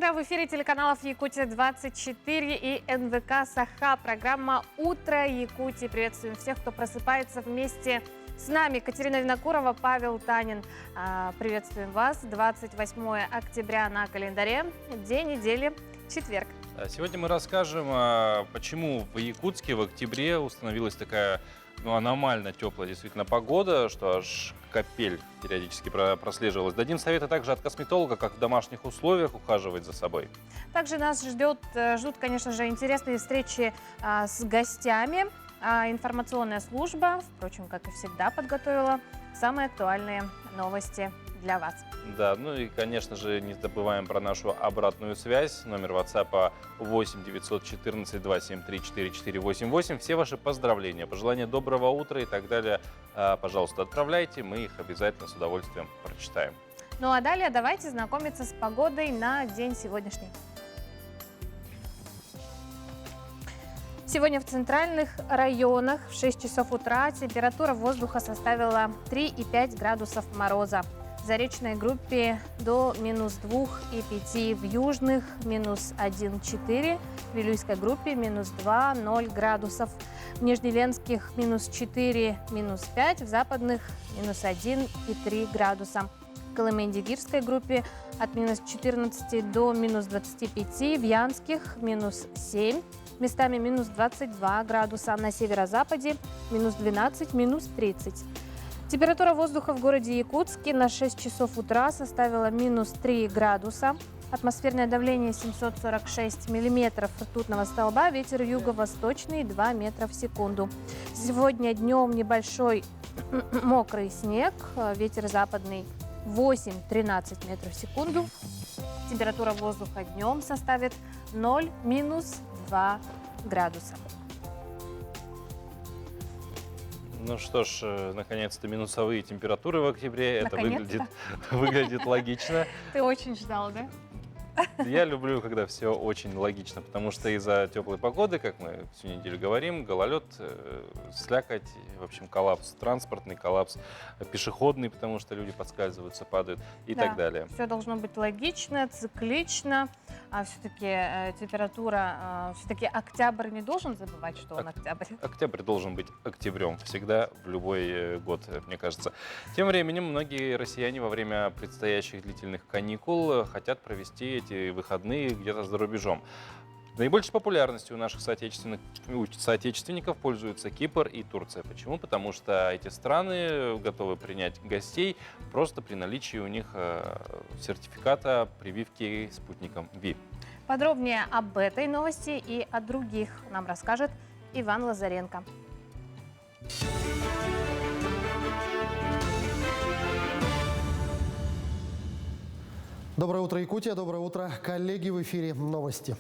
утро! В эфире телеканалов Якутия-24 и НВК Саха. Программа «Утро Якутии». Приветствуем всех, кто просыпается вместе с нами. Катерина Винокурова, Павел Танин. Приветствуем вас. 28 октября на календаре. День недели, четверг. Сегодня мы расскажем, почему в Якутске в октябре установилась такая аномально теплая действительно погода, что аж капель периодически прослеживалась. Дадим советы также от косметолога, как в домашних условиях ухаживать за собой. Также нас ждут, конечно же, интересные встречи с гостями. Информационная служба, впрочем, как и всегда, подготовила самые актуальные новости для вас. Да, ну и, конечно же, не забываем про нашу обратную связь. Номер WhatsApp 8 914 273 4488. Все ваши поздравления, пожелания доброго утра и так далее, пожалуйста, отправляйте. Мы их обязательно с удовольствием прочитаем. Ну а далее давайте знакомиться с погодой на день сегодняшний. Сегодня в центральных районах в 6 часов утра температура воздуха составила 3,5 градусов мороза. В заречной группе до минус 2,5, в южных минус 1,4, в Вилюйской группе минус 2,0 градусов, в Нижнеленских минус 4, минус 5, в западных минус 1,3 градуса. В Колыме-Индигирской группе от минус 14 до минус 25, в Янских минус 7, местами минус 22 градуса, на северо-западе минус 12, минус 30. Температура воздуха в городе Якутске на 6 часов утра составила минус 3 градуса. Атмосферное давление 746 миллиметров ртутного столба, ветер юго-восточный 2 метра в секунду. Сегодня днем небольшой мокрый снег, ветер западный 8-13 метров в секунду. Температура воздуха днем составит 0-2 градуса. Ну что ж, наконец-то минусовые температуры в октябре. Это выглядит логично. Ты очень ждал, да? Я люблю, когда все очень логично, потому что из-за теплой погоды, как мы всю неделю говорим, гололед, слякоть, в общем, коллапс транспортный, коллапс пешеходный, потому что люди подскальзываются, падают и так далее. Все должно быть логично, циклично. А все-таки температура, все-таки октябрь не должен забывать, что он октябрь. Октябрь должен быть октябрем всегда, в любой год, мне кажется. Тем временем многие россияне во время предстоящих длительных каникул хотят провести эти выходные где-то за рубежом. Наибольшей популярностью у наших соотечественников пользуются Кипр и Турция. Почему? Потому что эти страны готовы принять гостей просто при наличии у них сертификата прививки спутником ВИ. Подробнее об этой новости и о других нам расскажет Иван Лазаренко. Доброе утро, Якутия. Доброе утро, коллеги. В эфире новости.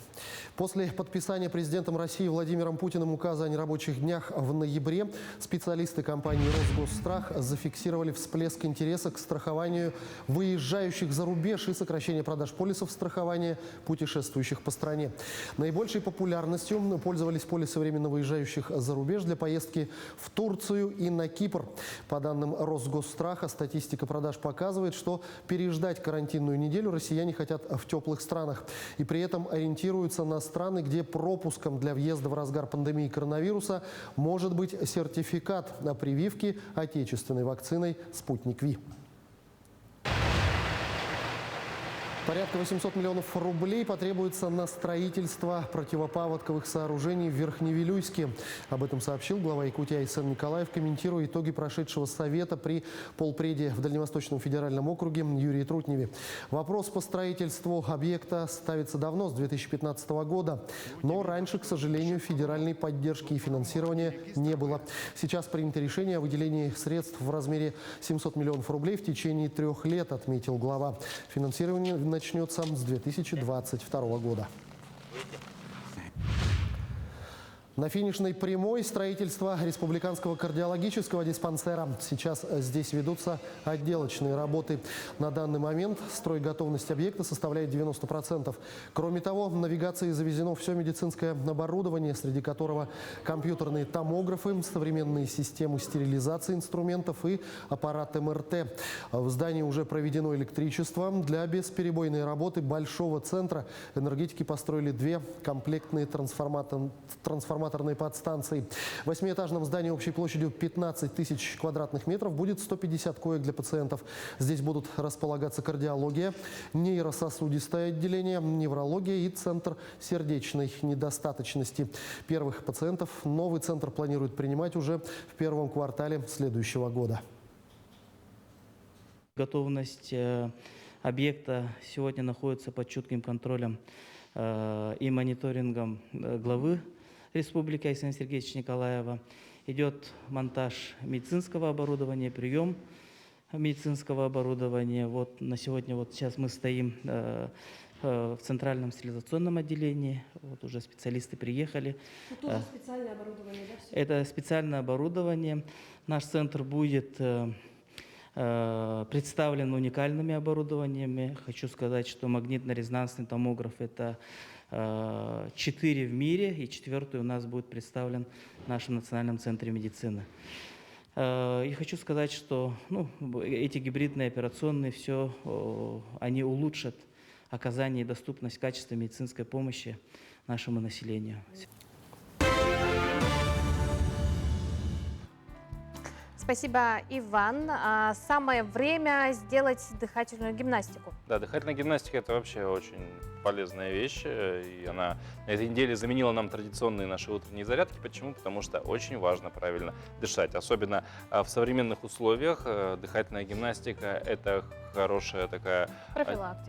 После подписания президентом России Владимиром Путиным указа о нерабочих днях в ноябре специалисты компании «Росгосстрах» зафиксировали всплеск интереса к страхованию выезжающих за рубеж и сокращение продаж полисов страхования путешествующих по стране. Наибольшей популярностью пользовались полисы временно выезжающих за рубеж для поездки в Турцию и на Кипр. По данным «Росгосстрах», статистика продаж показывает, что переждать карантинную неделю россияне хотят в теплых странах и при этом ориентируются на страны, где пропуском для въезда в разгар пандемии коронавируса может быть сертификат на прививки отечественной вакциной «Спутник Ви». Порядка 800 миллионов рублей потребуется на строительство противопаводковых сооружений в Верхневилюйске. Об этом сообщил глава Якутии Айсен Николаев, комментируя итоги прошедшего совета при полпреде в Дальневосточном федеральном округе Юрии Трутневе. Вопрос по строительству объекта ставится давно, с 2015 года. Но раньше, к сожалению, федеральной поддержки и финансирования не было. Сейчас принято решение о выделении средств в размере 700 миллионов рублей в течение 3 лет, отметил глава. Финансирование начнется с 2022 года. На финишной прямой строительство республиканского кардиологического диспансера. Сейчас здесь ведутся отделочные работы. На данный момент стройготовность объекта составляет 90%. Кроме того, в навигации завезено все медицинское оборудование, среди которого компьютерные томографы, современные системы стерилизации инструментов и аппарат МРТ. В здании уже проведено электричество. Для бесперебойной работы большого центра энергетики построили 2 комплектные трансформаторные подстанции. В 8-этажном здании общей площадью 15 тысяч квадратных метров будет 150 коек для пациентов. Здесь будут располагаться кардиология, нейрососудистое отделение, неврология и центр сердечной недостаточности. Первых пациентов новый центр планирует принимать уже в первом квартале следующего года. Готовность объекта сегодня находится под чутким контролем и мониторингом главы Республики Александра Сергеевича Николаева. Идет монтаж медицинского оборудования, прием медицинского оборудования. Вот на сегодня, вот сейчас мы стоим в центральном стерилизационном отделении. Вот уже специалисты приехали. Это тоже специальное оборудование, да? Все? Это специальное оборудование. Наш центр будет представлен уникальными оборудованиями. Хочу сказать, что магнитно-резонансный томограф – это 4 в мире, и 4-й у нас будет представлен в нашем Национальном центре медицины. И хочу сказать, что эти гибридные операционные, они улучшат оказание и доступность качества медицинской помощи нашему населению. Спасибо, Иван. Самое время сделать дыхательную гимнастику. Да, дыхательная гимнастика – это вообще очень полезная вещь, и она на этой неделе заменила нам традиционные наши утренние зарядки. Почему? Потому что очень важно правильно дышать. Особенно в современных условиях дыхательная гимнастика – это хорошая такая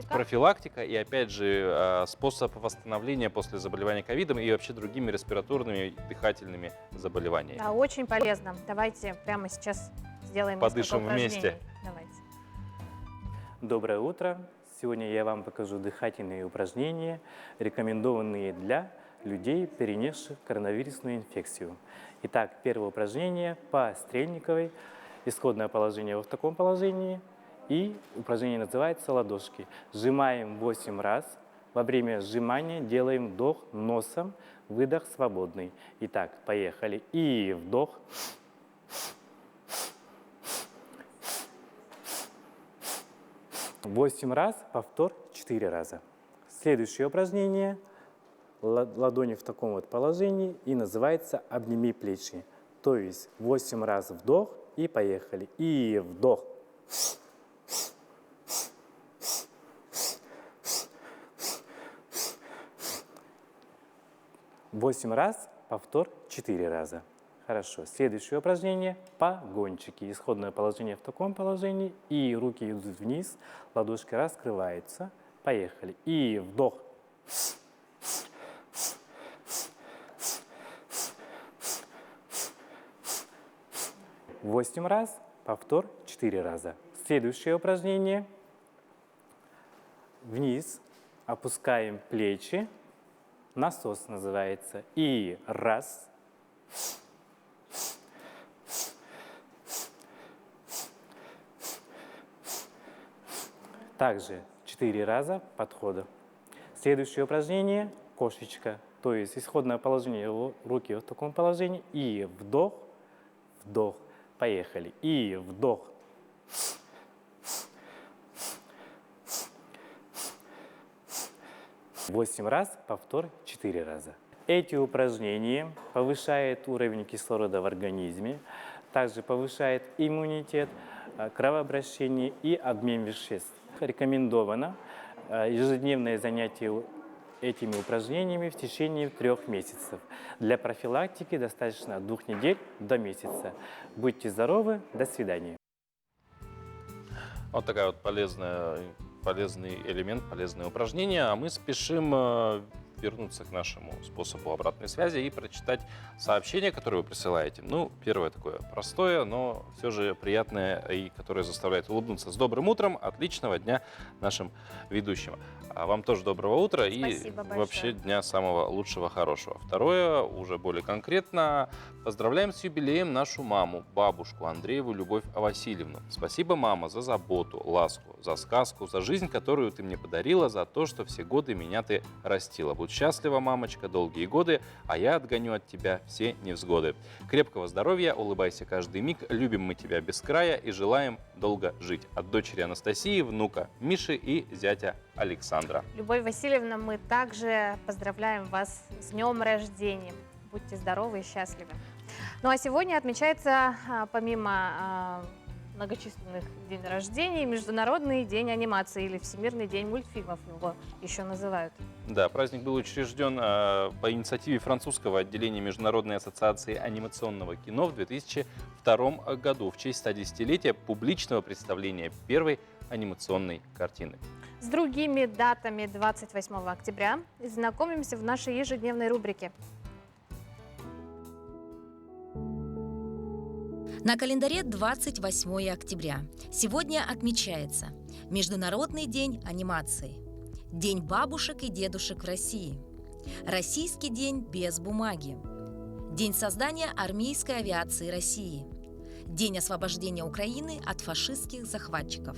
профилактика и, опять же, способ восстановления после заболевания ковидом и вообще другими респираторными дыхательными заболеваниями. Да, очень полезно. Давайте прямо сейчас сделаем подышим вместе. Давайте. Доброе утро! Сегодня я вам покажу дыхательные упражнения, рекомендованные для людей, перенесших коронавирусную инфекцию. Итак, первое упражнение по Стрельниковой. Исходное положение в таком положении. И упражнение называется ладошки. Сжимаем 8 раз. Во время сжимания делаем вдох носом, выдох свободный. Итак, поехали. И вдох. 8 раз, повтор 4 раза. Следующее упражнение. Ладони в таком вот положении и называется «Обними плечи». То есть 8 раз вдох и поехали. И вдох. Восемь раз, повтор 4 раза. Хорошо. Следующее упражнение – погончики. Исходное положение в таком положении. И руки идут вниз, ладошки раскрываются. Поехали. И вдох. Восемь раз, повтор 4 раза. Следующее упражнение. Вниз опускаем плечи. Насос называется. И раз. Также 4 раза подхода. Следующее упражнение – кошечка. То есть исходное положение руки в таком положении. И вдох, вдох. Поехали. И вдох. Восемь раз, повтор 4 раза. Эти упражнения повышают уровень кислорода в организме, также повышает иммунитет, кровообращение и обмен веществ. Рекомендовано ежедневное занятие этими упражнениями в течение 3 месяцев. Для профилактики достаточно 2 недель до месяца. Будьте здоровы, до свидания. Вот такая вот полезный элемент, полезное упражнение. А мы спешим вернуться к нашему способу обратной связи и прочитать сообщения, которые вы присылаете. Ну, первое такое простое, но все же приятное и которое заставляет улыбнуться. С добрым утром, отличного дня нашим ведущим. А вам тоже доброго утра и Спасибо большое. вообще дня самого лучшего, хорошего. Второе, уже более конкретно, поздравляем с юбилеем нашу маму, бабушку Андрееву Любовь Васильевну. Спасибо, мама, за заботу, ласку, за сказку, за жизнь, которую ты мне подарила, за то, что все годы меня ты растила. Будь счастлива, мамочка, долгие годы, а я отгоню от тебя все невзгоды. Крепкого здоровья, улыбайся каждый миг, любим мы тебя без края и желаем долго жить. От дочери Анастасии, внука Миши и зятя Александра. Любовь Васильевна, мы также поздравляем вас с днем рождения. Будьте здоровы и счастливы. Ну а сегодня отмечается, помимо многочисленных дней рождений, Международный день анимации или Всемирный день мультфильмов его еще называют. Да, праздник был учрежден по инициативе французского отделения Международной ассоциации анимационного кино в 2002 году в честь 110-летия публичного представления первой анимационной картины. С другими датами 28 октября знакомимся в нашей ежедневной рубрике. На календаре 28 октября. Сегодня отмечается Международный день анимации, День бабушек и дедушек в России, Российский день без бумаги, День создания армейской авиации России, День освобождения Украины от фашистских захватчиков.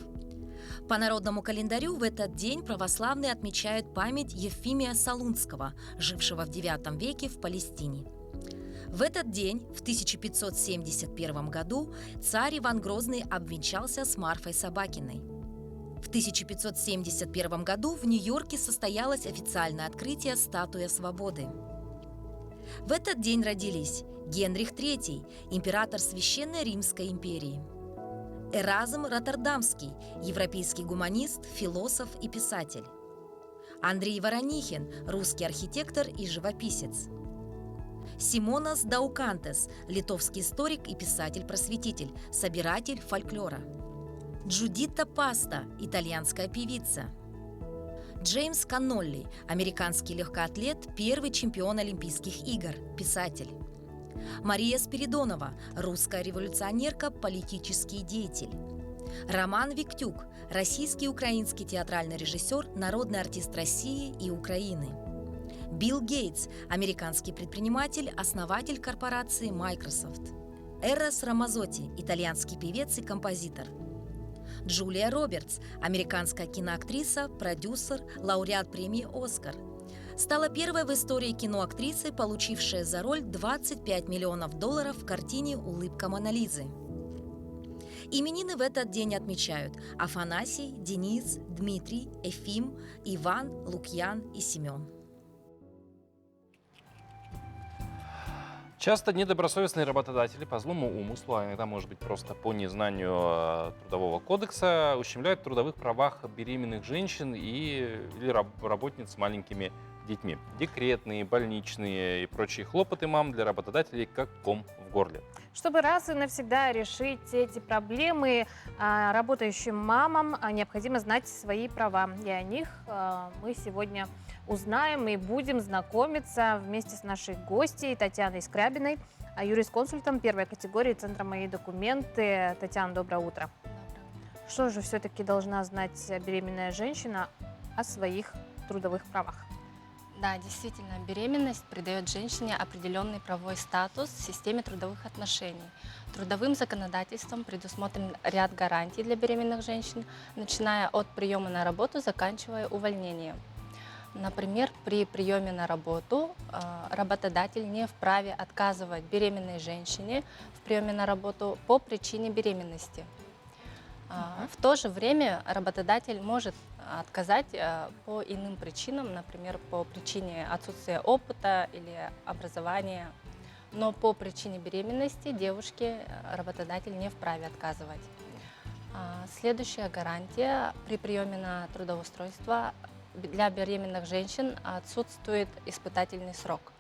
По народному календарю в этот день православные отмечают память Ефимия Солунского, жившего в IX веке в Палестине. В этот день, в 1571 году, царь Иван Грозный обвенчался с Марфой Собакиной. В 1571 году в Нью-Йорке состоялось официальное открытие статуи Свободы. В этот день родились Генрих III, император Священной Римской империи, Эразм Роттердамский, европейский гуманист, философ и писатель, Андрей Воронихин, русский архитектор и живописец, Симонас Даукантес, литовский историк и писатель-просветитель, собиратель фольклора, Джудита Паста, итальянская певица, Джеймс Каннолли, американский легкоатлет, первый чемпион Олимпийских игр, писатель, Мария Спиридонова, русская революционерка, политический деятель, Роман Виктюк, российский и украинский театральный режиссер, народный артист России и Украины, Билл Гейтс, американский предприниматель, основатель корпорации Microsoft, Эрос Рамазотти, итальянский певец и композитор, Джулия Робертс, американская киноактриса, продюсер, лауреат премии «Оскар», стала первой в истории кино актрисой, получившей за роль $25 миллионов в картине «Улыбка Мона Лизы». Именины в этот день отмечают Афанасий, Денис, Дмитрий, Ефим, Иван, Лукьян и Семен. Часто недобросовестные работодатели по злому умыслу, а иногда, может быть, просто по незнанию трудового кодекса, ущемляют в трудовых правах беременных женщин или работниц с маленькими детьми. Декретные, больничные и прочие хлопоты мам для работодателей как ком в горле. Чтобы раз и навсегда решить эти проблемы, работающим мамам необходимо знать свои права. И о них мы сегодня узнаем и будем знакомиться вместе с нашей гостьей Татьяной Скрябиной, юрисконсультом первой категории Центра «Мои документы». Татьяна, доброе утро. Что же все-таки должна знать беременная женщина о своих трудовых правах? Да, действительно, беременность придает женщине определенный правовой статус в системе трудовых отношений. Трудовым законодательством предусмотрен ряд гарантий для беременных женщин, начиная от приема на работу, заканчивая увольнением. Например, при приеме на работу работодатель не вправе отказывать беременной женщине в приеме на работу по причине беременности. В то же время работодатель может отказать по иным причинам, например, по причине отсутствия опыта или образования. Но по причине беременности девушке работодатель не вправе отказывать. Следующая гарантия: при приеме на трудоустройство для беременных женщин отсутствует испытательный срок.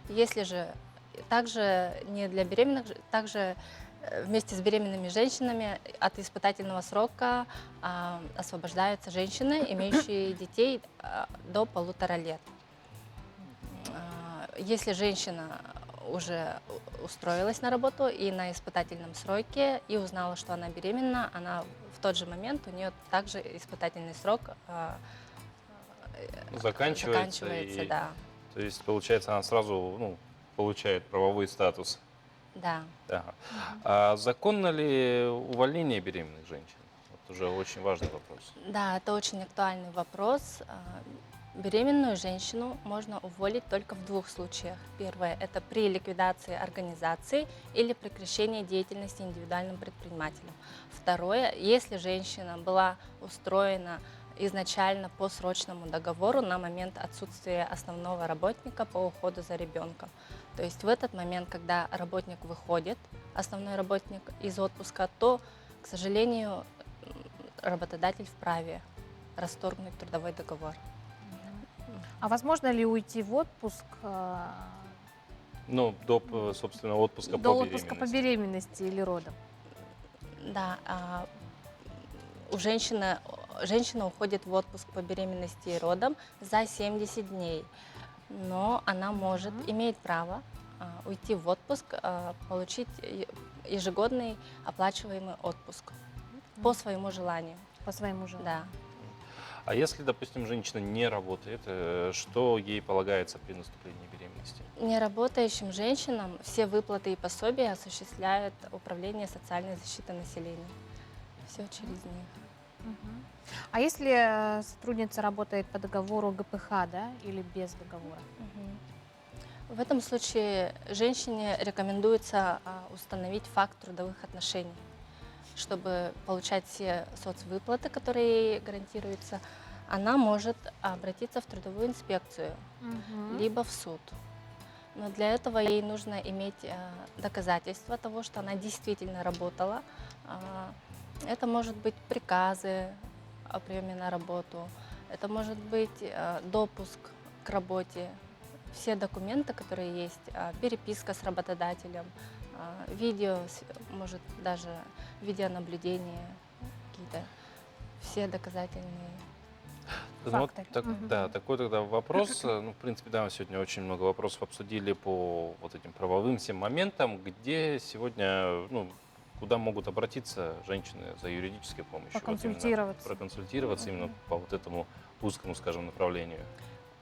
Если же также не для беременных, также вместе с беременными женщинами от испытательного срока освобождаются женщины, имеющие детей до 1,5 лет. Если женщина уже устроилась на работу и на испытательном сроке, и узнала, что она беременна, она в тот же момент, у нее также испытательный срок Заканчивается, и, да. то есть, получается, она сразу получает правовой статус. Да. Ага. А законно ли увольнение беременных женщин? Вот уже очень важный вопрос. Да, это очень актуальный вопрос. Беременную женщину можно уволить только в двух случаях. Первое – это при ликвидации организации или прекращении деятельности индивидуальным предпринимателем. Второе – если женщина была устроена изначально по срочному договору на момент отсутствия основного работника по уходу за ребенком. То есть в этот момент, когда работник выходит, основной работник из отпуска, то, к сожалению, работодатель вправе расторгнуть трудовой договор. А возможно ли уйти в отпуск До, собственно, отпуска до по отпуска по беременности. беременности или родам? Да, женщина уходит в отпуск по беременности и родам за 70 дней, но она может, имеет право уйти в отпуск, получить ежегодный оплачиваемый отпуск по своему желанию. По своему желанию. Да. А если, допустим, женщина не работает, что ей полагается при наступлении беременности? Неработающим женщинам все выплаты и пособия осуществляет Управление социальной защиты населения. Все через них. А если сотрудница работает по договору ГПХ, да, или без договора? В этом случае женщине рекомендуется установить факт трудовых отношений, чтобы получать все соцвыплаты, которые ей гарантируются. Она может обратиться в трудовую инспекцию, либо в суд. Но для этого ей нужно иметь доказательства того, что она действительно работала. Это может быть приказы о приеме на работу, это может быть допуск к работе, все документы, которые есть, переписка с работодателем, видео, может даже видеонаблюдение, какие-то все доказательные факты. Да, такой тогда вопрос. В принципе, да, мы сегодня очень много вопросов обсудили по вот этим правовым всем моментам, где сегодня, куда могут обратиться женщины за юридической помощью. Проконсультироваться. Проконсультироваться именно по вот этому узкому, скажем, направлению.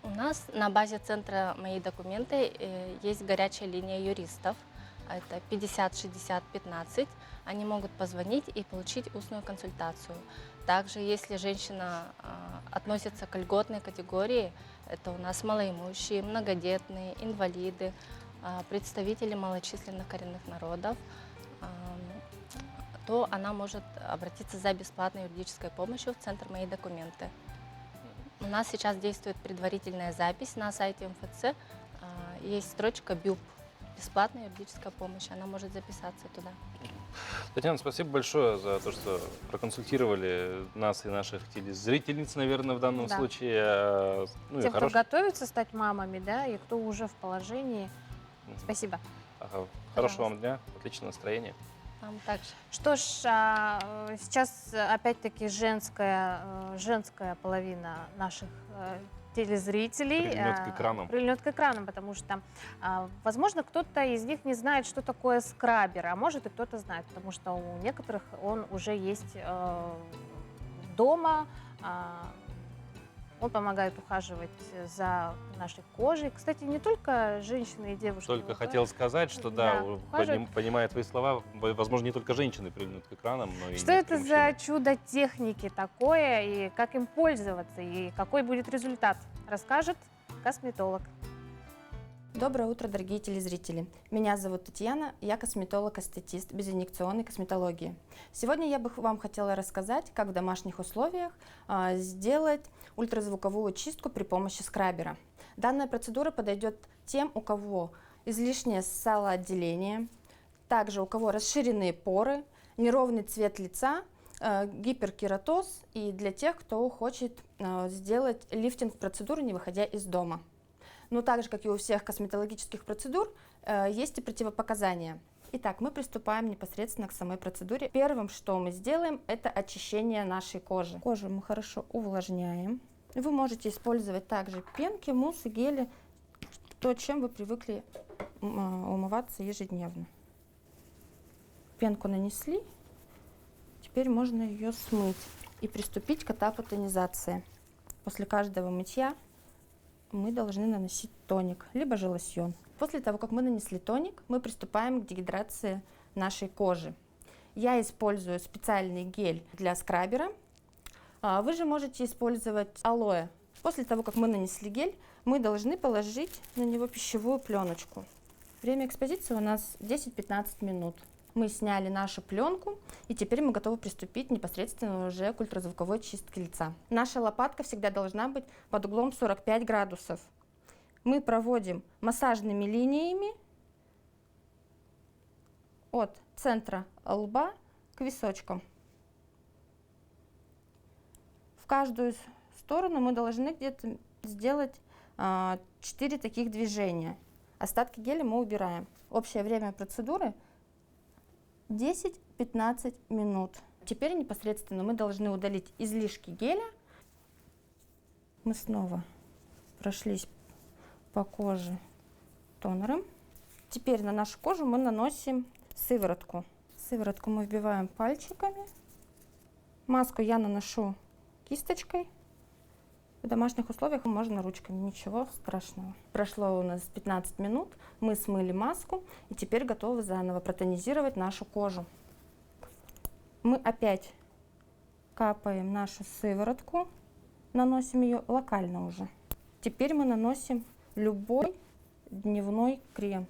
У нас на базе центра «Мои документы» есть горячая линия юристов. Это 50 60 15. Они могут позвонить и получить устную консультацию. Также, если женщина относится к льготной категории, это у нас малоимущие, многодетные, инвалиды, представители малочисленных коренных народов, то она может обратиться за бесплатной юридической помощью в центр «Мои документы». У нас сейчас действует предварительная запись на сайте МФЦ. Есть строчка «БЮП» – бесплатная юридическая помощь. Она может записаться туда. Татьяна, спасибо большое за то, что проконсультировали нас и наших телезрительниц, наверное, в данном случае. Те, кто готовится стать мамами, да, и кто уже в положении. Спасибо. Хорошего вам дня, отличного настроения. Вам также. Что ж, сейчас опять-таки женская половина наших телезрителей прильнет к экранам, потому что, возможно, кто-то из них не знает, что такое скрабер, а может и кто-то знает, потому что у некоторых он уже есть дома. Он помогает ухаживать за нашей кожей. Кстати, не только женщины и девушки. Только хотел сказать, что понимая твои слова, возможно, не только женщины прильнут к экранам, но и что это мужчины. за чудо техники такое, и как им пользоваться, и какой будет результат, расскажет косметолог. Доброе утро, дорогие телезрители. Меня зовут Татьяна, я косметолог-эстетист безинъекционной косметологии. Сегодня я бы вам хотела рассказать, как в домашних условиях сделать ультразвуковую чистку при помощи скрабера. Данная процедура подойдет тем, у кого излишнее салоотделение, также у кого расширенные поры, неровный цвет лица, гиперкератоз и для тех, кто хочет сделать лифтинг-процедуру, не выходя из дома. Но так же, как и у всех косметологических процедур, есть и противопоказания. Итак, мы приступаем непосредственно к самой процедуре. Первым, что мы сделаем, это очищение нашей кожи. Кожу мы хорошо увлажняем. Вы можете использовать также пенки, муссы, гели, то, чем вы привыкли умываться ежедневно. Пенку нанесли, теперь можно ее смыть и приступить к этапу тонизации. После каждого мытья мы должны наносить тоник, либо же лосьон. После того, как мы нанесли тоник, мы приступаем к дегидрации нашей кожи. Я использую специальный гель для скрабера. Вы же можете использовать алоэ. После того, как мы нанесли гель, мы должны положить на него пищевую пленочку. Время экспозиции у нас 10-15 минут. Мы сняли нашу пленку, и теперь мы готовы приступить непосредственно уже к ультразвуковой чистке лица. Наша лопатка всегда должна быть под углом 45 градусов. Мы проводим массажными линиями от центра лба к височкам. В каждую сторону мы должны где-то сделать 4 таких движения. Остатки геля мы убираем. Общее время процедуры 10-15 минут. Теперь непосредственно мы должны удалить излишки геля. Мы снова прошлись по коже тонером. Теперь на нашу кожу мы наносим сыворотку. Сыворотку мы вбиваем пальчиками. Маску я наношу кисточкой. В домашних условиях можно ручками, ничего страшного. Прошло у нас 15 минут, мы смыли маску и теперь готовы заново протонизировать нашу кожу. Мы опять капаем нашу сыворотку, наносим ее локально уже. Теперь мы наносим любой дневной крем,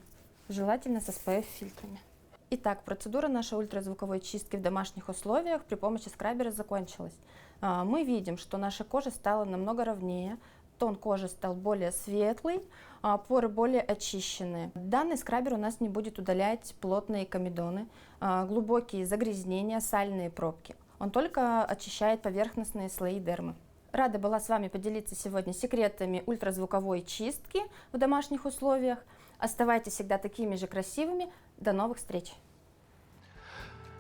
желательно с SPF-фильтрами. Итак, процедура нашей ультразвуковой чистки в домашних условиях при помощи скрабера закончилась. Мы видим, что наша кожа стала намного ровнее, тон кожи стал более светлый, поры более очищенные. Данный скрабер у нас не будет удалять плотные комедоны, глубокие загрязнения, сальные пробки. Он только очищает поверхностные слои дермы. Рада была с вами поделиться сегодня секретами ультразвуковой чистки в домашних условиях. Оставайтесь всегда такими же красивыми. До новых встреч!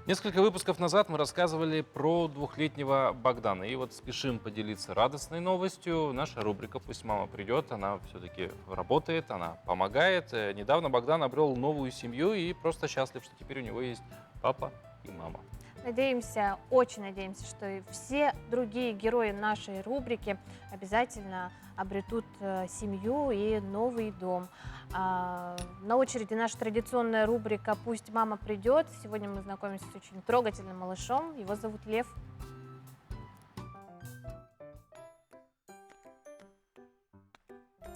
Несколько выпусков назад мы рассказывали про двухлетнего Богдана. И вот спешим поделиться радостной новостью. Наша рубрика «Пусть мама придет», она все-таки работает, она помогает. Недавно Богдан обрел новую семью и просто счастлив, что теперь у него есть папа и мама. Надеемся, очень надеемся, что и все другие герои нашей рубрики обязательно обретут семью и новый дом. На очереди наша традиционная рубрика «Пусть мама придет». Сегодня мы знакомимся с очень трогательным малышом. Его зовут Лев.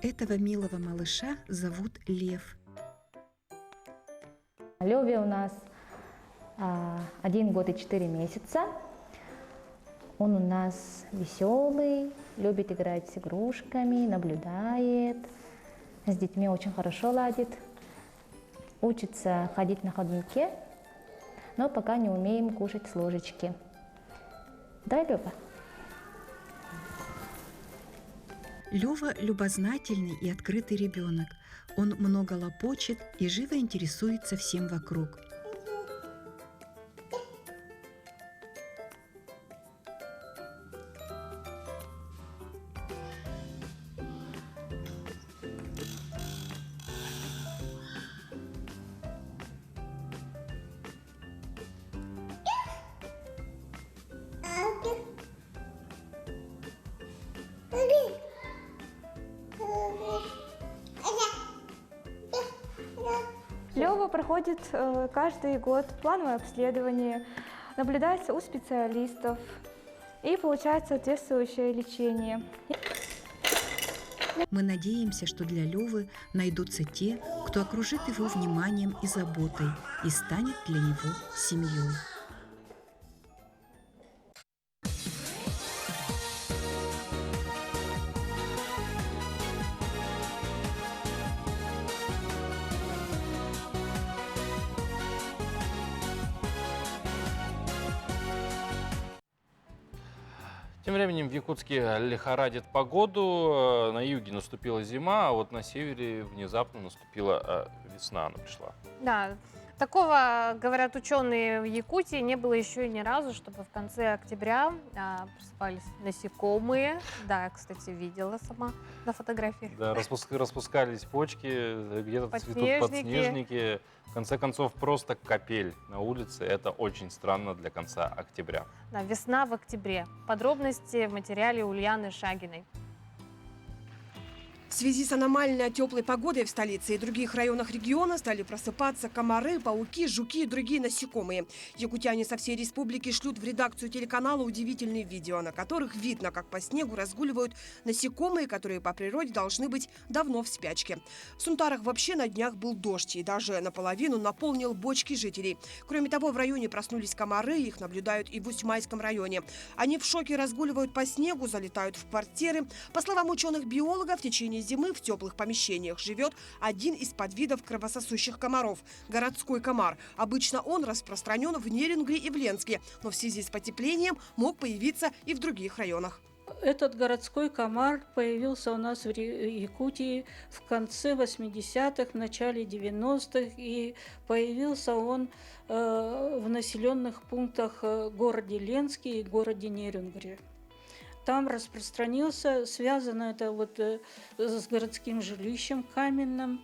Этого милого малыша зовут Лев. Леве у нас 1 год и 4 месяца. Он у нас веселый, любит играть с игрушками, наблюдает, с детьми очень хорошо ладит, учится ходить на ходунке, но пока не умеем кушать с ложечки. Да, Лева? Лева любознательный и открытый ребенок. Он много лопочет и живо интересуется всем вокруг. Лева проходит каждый год плановое обследование, наблюдается у специалистов и получает соответствующее лечение. Мы надеемся, что для Левы найдутся те, кто окружит его вниманием и заботой и станет для него семьей. Тем временем в Якутске лихорадит погоду. На юге наступила зима, а вот на севере внезапно наступила весна, она пришла. Да, Такого, говорят ученые, в Якутии не было еще и ни разу, чтобы в конце октября просыпались насекомые. Да, я, кстати, видела сама на фотографиях. Да, распускались почки, где-то цветут подснежники. В конце концов, просто капель на улице. Это очень странно для конца октября. Да, весна в октябре. Подробности в материале Ульяны Шагиной. В связи с аномально теплой погодой в столице и других районах региона стали просыпаться комары, пауки, жуки и другие насекомые. Якутяне со всей республики шлют в редакцию телеканала удивительные видео, на которых видно, как по снегу разгуливают насекомые, которые по природе должны быть давно в спячке. В Сунтарах вообще на днях был дождь и даже наполовину наполнил бочки жителей. Кроме того, в районе проснулись комары, их наблюдают и в Усть-Майском районе. Они в шоке разгуливают по снегу, залетают в квартиры. По словам ученых-биологов, в течение зимы в теплых помещениях живет один из подвидов кровососущих комаров – городской комар. Обычно он распространен в Нерюнгри и в Ленске, но в связи с потеплением мог появиться и в других районах. Этот городской комар появился у нас в Якутии в конце 80-х, в начале 90-х, и появился он в населенных пунктах городе Ленске и городе Нерюнгри. Там распространился, связано это вот с городским жилищем каменным,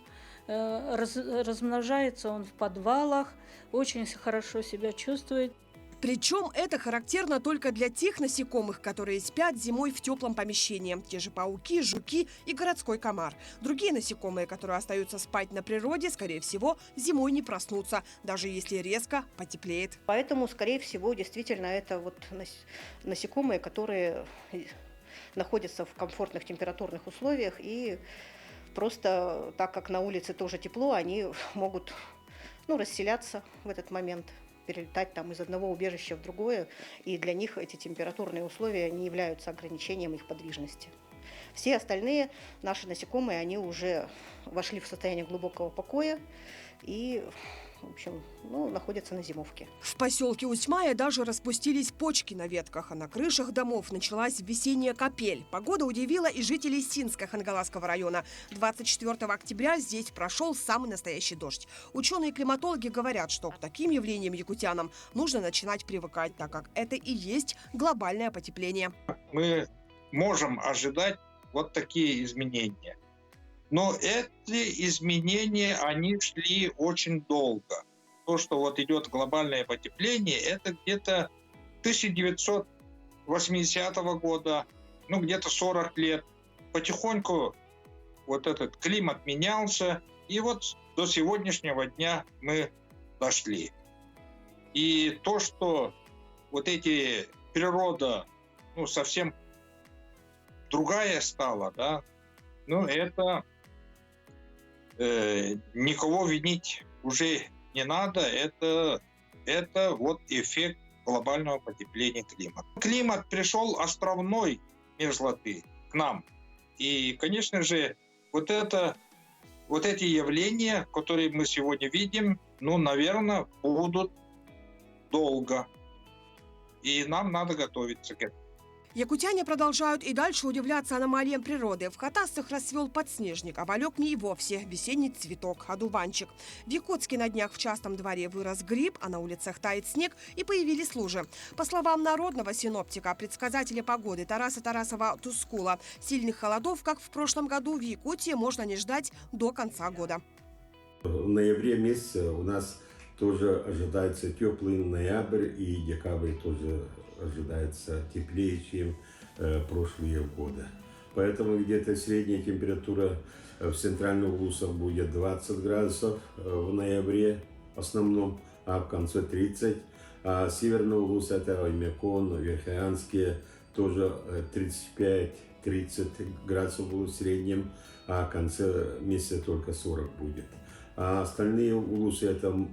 размножается он в подвалах, очень хорошо себя чувствует. Причем это характерно только для тех насекомых, которые спят зимой в теплом помещении. Те же пауки, жуки и городской комар. Другие насекомые, которые остаются спать на природе, скорее всего, зимой не проснутся, даже если резко потеплеет. Поэтому, скорее всего, действительно, это вот насекомые, которые находятся в комфортных температурных условиях. И просто, так как на улице тоже тепло, они могут расселяться в этот момент, перелетать там из одного убежища в другое, и для них эти температурные условия не являются ограничением их подвижности. Все остальные наши насекомые, они уже вошли в состояние глубокого покоя и, в общем, находятся на зимовке. В поселке Усть-Мая даже распустились почки на ветках, а на крышах домов началась весенняя капель. Погода удивила и жителей Синско-Хангаласского района. 24 октября здесь прошел самый настоящий дождь. Ученые-климатологи говорят, что к таким явлениям якутянам нужно начинать привыкать, так как это и есть глобальное потепление. Мы можем ожидать вот такие изменения. Но эти изменения, они шли очень долго. То, что вот идет глобальное потепление, это где-то 1980 года, где-то 40 лет. Потихоньку вот этот климат менялся, и вот до сегодняшнего дня мы дошли. И то, что вот эти природа, совсем другая стала, да, это никого винить уже не надо, это вот эффект глобального потепления климата. Климат пришел островной мерзлоты к нам. И, конечно же, вот эти явления, которые мы сегодня видим, наверное, будут долго. И нам надо готовиться к этому. Якутяне продолжают и дальше удивляться аномалиям природы. В Хатасцах расцвел подснежник, а в Алекме и вовсе весенний цветок – одуванчик. В Якутске на днях в частном дворе вырос гриб, а на улицах тает снег и появились лужи. По словам народного синоптика, предсказателя погоды Тараса Тарасова-Тускула, сильных холодов, как в прошлом году, в Якутии можно не ждать до конца года. В ноябре месяце у нас тоже ожидается теплый ноябрь, и декабрь тоже ожидается теплее, чем прошлые годы. Поэтому где-то средняя температура в центральных улусах будет 20 градусов в ноябре в основном, а в конце 30. А северные улусы, это Оймякон, Верхоянские, тоже 35-30 градусов будут в среднем, а в конце месяца только 40 будет. А остальные улусы, это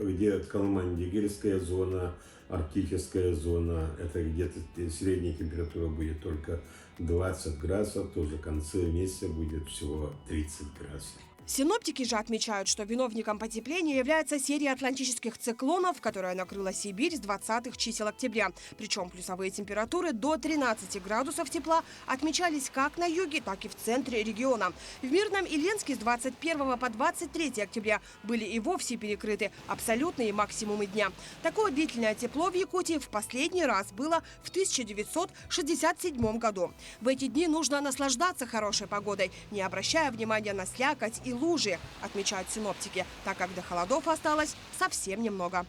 где Калман-Дигирская зона, арктическая зона, это где-то средняя температура будет только 20 градусов, тоже в конце месяца будет всего 30 градусов. Синоптики же отмечают, что виновником потепления является серия атлантических циклонов, которая накрыла Сибирь с 20-х чисел октября. Причем плюсовые температуры до 13 градусов тепла отмечались как на юге, так и в центре региона. В Мирном и Ленске с 21 по 23 октября были и вовсе перекрыты абсолютные максимумы дня. Такое длительное тепло в Якутии в последний раз было в 1967 году. В эти дни нужно наслаждаться хорошей погодой, не обращая внимания на слякоть и лужи, отмечают синоптики, так как до холодов осталось совсем немного.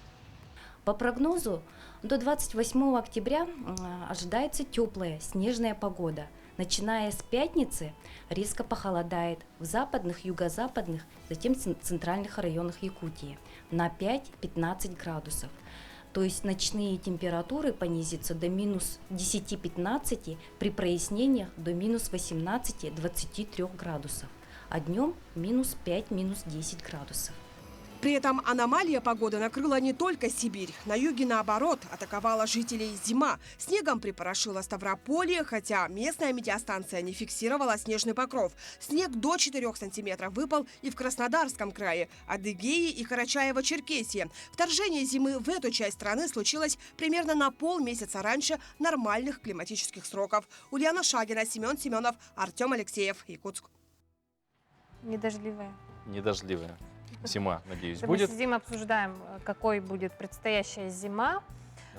По прогнозу, до 28 октября ожидается теплая снежная погода. Начиная с пятницы резко похолодает в западных, юго-западных, затем центральных районах Якутии на 5-15 градусов. То есть ночные температуры понизятся до минус 10-15, при прояснениях до минус 18-23 градусов, а днем минус 5, минус 10 градусов. При этом аномалия погоды накрыла не только Сибирь. На юге, наоборот, атаковала жителей зима. Снегом припорошила Ставрополье, хотя местная метеостанция не фиксировала снежный покров. Снег до 4 сантиметров выпал и в Краснодарском крае, Адыгее и Карачаево-Черкесии. Вторжение зимы в эту часть страны случилось примерно на полмесяца раньше нормальных климатических сроков. Ульяна Шагина, Семен Семенов, Артем Алексеев, Якутск. Недождливая. Недождливая. Зима, надеюсь, Мы будет. сидим, обсуждаем, какой будет предстоящая зима.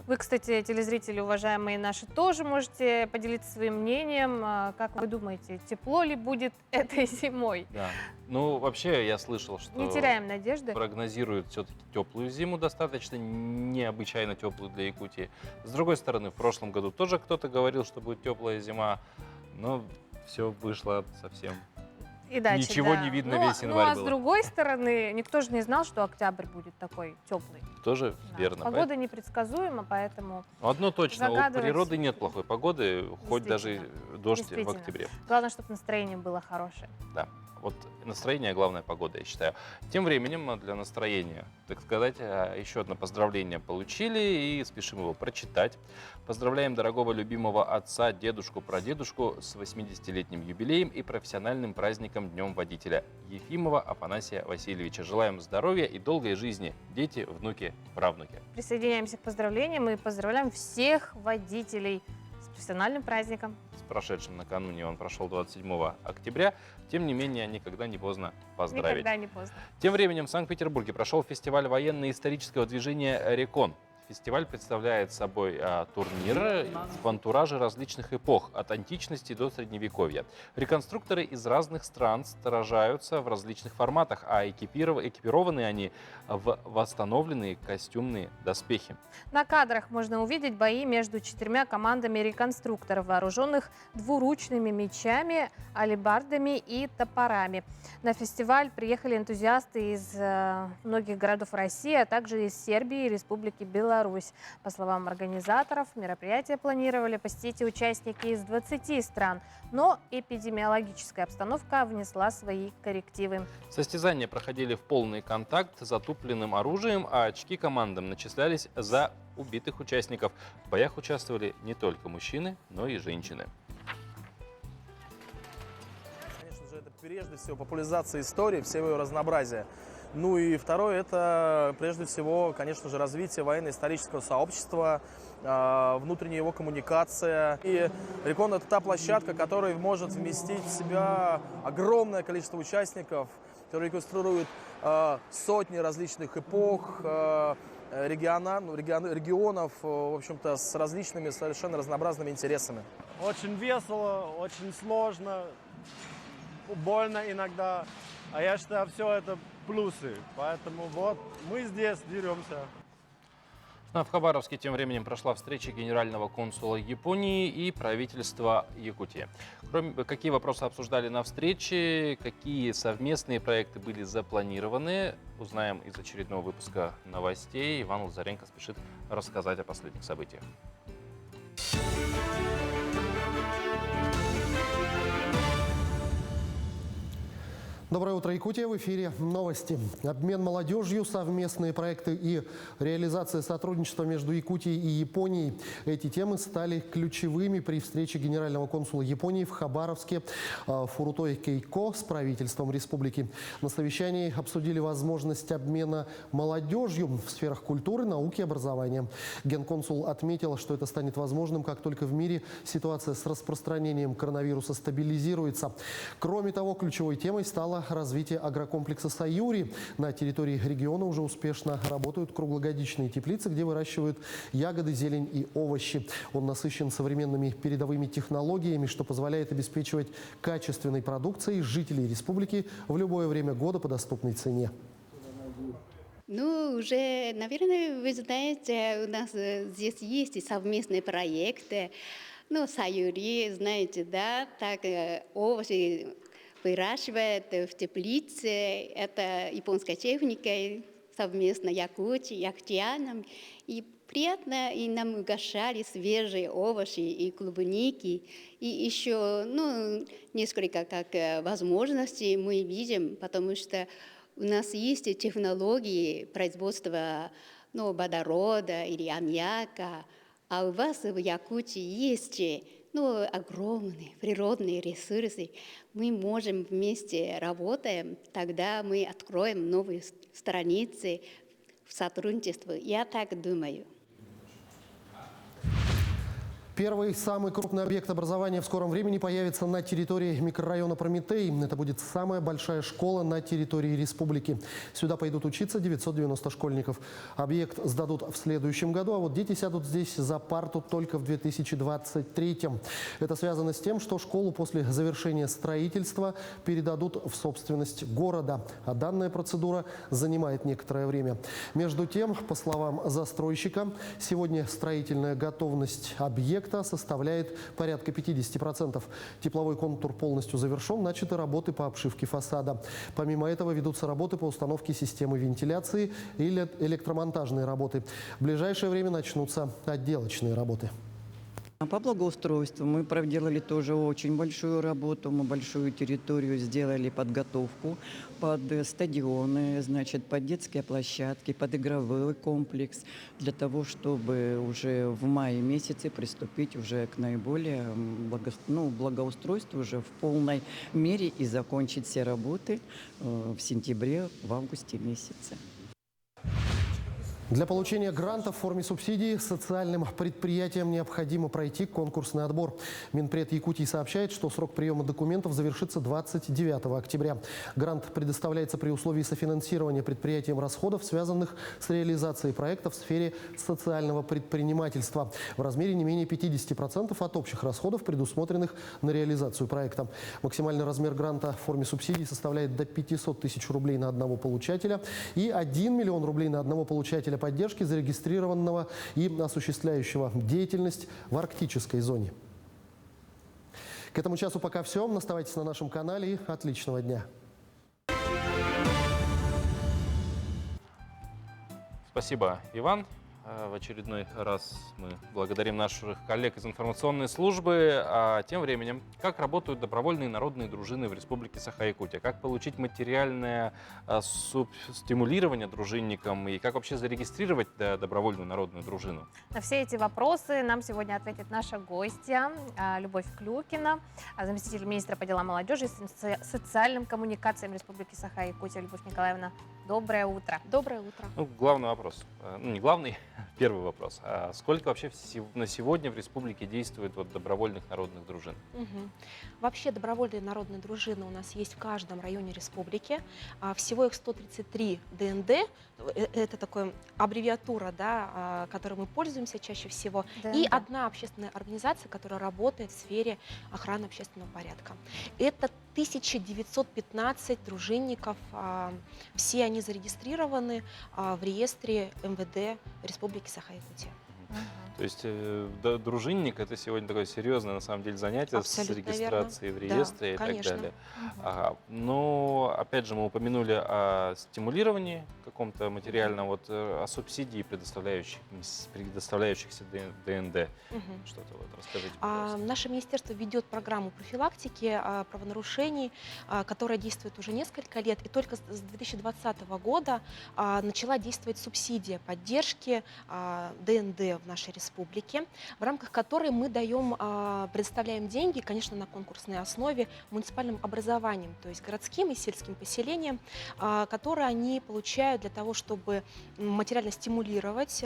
Вы, кстати, телезрители, уважаемые наши, тоже можете поделиться своим мнением. Как вы думаете, тепло ли будет этой зимой? Да. Ну, вообще, я слышал, что Не теряем надежды. прогнозируют все-таки теплую зиму, достаточно необычайно теплую для Якутии. С другой стороны, в прошлом году тоже кто-то говорил, что будет теплая зима, но все вышло совсем. Иначе, Ничего да. не видно, Ну, весь январь Ну, а было. с другой стороны, никто же не знал, что октябрь будет такой теплый. Тоже Да. верно. Погода непредсказуема, поэтому Одно точно, у загадывать- природы нет плохой погоды, хоть даже дождь в Действительно. октябре. Главное, чтобы настроение было хорошее. Да, вот настроение, главная погода, я считаю. Тем временем для настроения, так сказать, еще одно поздравление получили и спешим его прочитать. Поздравляем дорогого любимого отца, дедушку, прадедушку с 80-летним юбилеем и профессиональным праздником Днем водителя Ефимова Афанасия Васильевича. Желаем здоровья и долгой жизни, дети, внуки, правнуки. Присоединяемся к поздравлениям и поздравляем всех водителей с профессиональным праздником. С прошедшим накануне он прошел 27 октября. Тем не менее, никогда не поздно поздравить. Никогда не поздно. Тем временем в Санкт-Петербурге прошел фестиваль военно-исторического движения «Рекон». Фестиваль представляет собой турнир в антураже различных эпох, от античности до средневековья. Реконструкторы из разных стран сражаются в различных форматах, а экипированы они в восстановленные костюмные доспехи. На кадрах можно увидеть бои между 4 командами реконструкторов, вооруженных двуручными мечами, алебардами и топорами. На фестиваль приехали энтузиасты из многих городов России, а также из Сербии и Республики Беларусь. По словам организаторов, мероприятие планировали посетить и участники из 20 стран, но эпидемиологическая обстановка внесла свои коррективы. Состязания проходили в полный контакт с затупленным оружием, а очки командам начислялись за убитых участников. В боях участвовали не только мужчины, но и женщины. Конечно же, это прежде всего популяризация истории, всего ее разнообразия. Ну и второе, это прежде всего, конечно же, развитие военно-исторического сообщества, внутренняя его коммуникация. И Рекон — это та площадка, которая может вместить в себя огромное количество участников, которые реконструируют сотни различных эпох, регионов, в общем-то, с различными, совершенно разнообразными интересами. Очень весело, очень сложно, больно иногда. А я считаю, все это плюсы. Поэтому вот мы здесь деремся. В Хабаровске тем временем прошла встреча генерального консула Японии и правительства Якутии. Какие вопросы обсуждали на встрече, какие совместные проекты были запланированы, узнаем из очередного выпуска новостей. Иван Лазаренко спешит рассказать о последних событиях. Доброе утро, Якутия. В эфире новости. Обмен молодежью, совместные проекты и реализация сотрудничества между Якутией и Японией. Эти темы стали ключевыми при встрече генерального консула Японии в Хабаровске Фурутой Кейко с правительством республики. На совещании обсудили возможность обмена молодежью в сферах культуры, науки и образования. Генконсул отметил, что это станет возможным, как только в мире ситуация с распространением коронавируса стабилизируется. Кроме того, ключевой темой стало развитие агрокомплекса «Саюри». На территории региона уже успешно работают круглогодичные теплицы, где выращивают ягоды, зелень и овощи. Он насыщен современными передовыми технологиями, что позволяет обеспечивать качественной продукцией жителей республики в любое время года по доступной цене. Ну, уже, наверное, вы знаете, у нас здесь есть совместные проекты. Ну, «Саюри», знаете, да, так овощи выращивает в теплице. Это японская техника, совместно Якутией, якутянам. И приятно, и нам угощали свежие овощи и клубники. И еще, ну, несколько возможностей мы видим, потому что у нас есть технологии производства, ну, водорода или аммиака. А у вас в Якутии есть, ну, огромные природные ресурсы. Мы можем вместе работаем, тогда мы откроем новые страницы в сотрудничестве. Я так думаю. Первый самый крупный объект образования в скором времени появится на территории микрорайона Прометей. Это будет самая большая школа на территории республики. Сюда пойдут учиться 990 школьников. Объект сдадут в следующем году, а вот дети сядут здесь за парту только в 2023. Это связано с тем, что школу после завершения строительства передадут в собственность города. А данная процедура занимает некоторое время. Между тем, по словам застройщика, сегодня строительная готовность объекта составляет порядка 50%. Тепловой контур полностью завершен, начаты работы по обшивке фасада. Помимо этого ведутся работы по установке системы вентиляции и электромонтажные работы. В ближайшее время начнутся отделочные работы. По благоустройству мы проделали тоже очень большую работу. Мы большую территорию сделали подготовку под стадионы, значит, под детские площадки, под игровой комплекс, для того, чтобы уже в мае месяце приступить уже к наиболее благоустройству уже в полной мере и закончить все работы в сентябре, в августе месяце. Для получения гранта в форме субсидий социальным предприятиям необходимо пройти конкурсный отбор. Минпред Якутии сообщает, что срок приема документов завершится 29 октября. Грант предоставляется при условии софинансирования предприятием расходов, связанных с реализацией проектов в сфере социального предпринимательства в размере не менее 50% от общих расходов, предусмотренных на реализацию проекта. Максимальный размер гранта в форме субсидий составляет до 500 тысяч рублей на одного получателя и 1 миллион рублей на одного получателя поддержки, зарегистрированного и осуществляющего деятельность в арктической зоне. К этому часу пока все. Оставайтесь на нашем канале и отличного дня. Спасибо, Иван. В очередной раз мы благодарим наших коллег из информационной службы. А тем временем, как работают добровольные народные дружины в Республике Саха-Якутия? Как получить материальное стимулирование дружинникам? И как вообще зарегистрировать добровольную народную дружину? На все эти вопросы нам сегодня ответит наша гостья Любовь Клюкина, заместитель министра по делам молодежи и социальным коммуникациям Республики Саха-Якутия. Любовь Николаевна, доброе утро. Доброе утро. Ну, главный вопрос. Ну, не главный. Первый вопрос. А сколько вообще на сегодня в республике действует добровольных народных дружин? Вообще добровольные народные дружины у нас есть в каждом районе республики. Всего их 133 ДНД. Это такая аббревиатура, да, которой мы пользуемся чаще всего. ДНД. И одна общественная организация, которая работает в сфере охраны общественного порядка. Это 1915 дружинников. Все они зарегистрированы в реестре МВД Республики Саха-Якутия. То есть дружинник — это сегодня такое серьезное, на самом деле, занятие Абсолютно с регистрацией верно. в реестре и конечно. так далее. Ага. Но, опять же, мы упомянули о стимулировании каком-то материальном, вот о субсидии, предоставляющихся ДНД. Что-то вот расскажите, пожалуйста. Наше министерство ведет программу профилактики правонарушений, которая действует уже несколько лет, и только с 2020 года начала действовать субсидия поддержки ДНД в нашей республике, в рамках которой мы предоставляем деньги, конечно, на конкурсной основе муниципальным образованием, то есть городским и сельским поселениям, которые они получают для того, чтобы материально стимулировать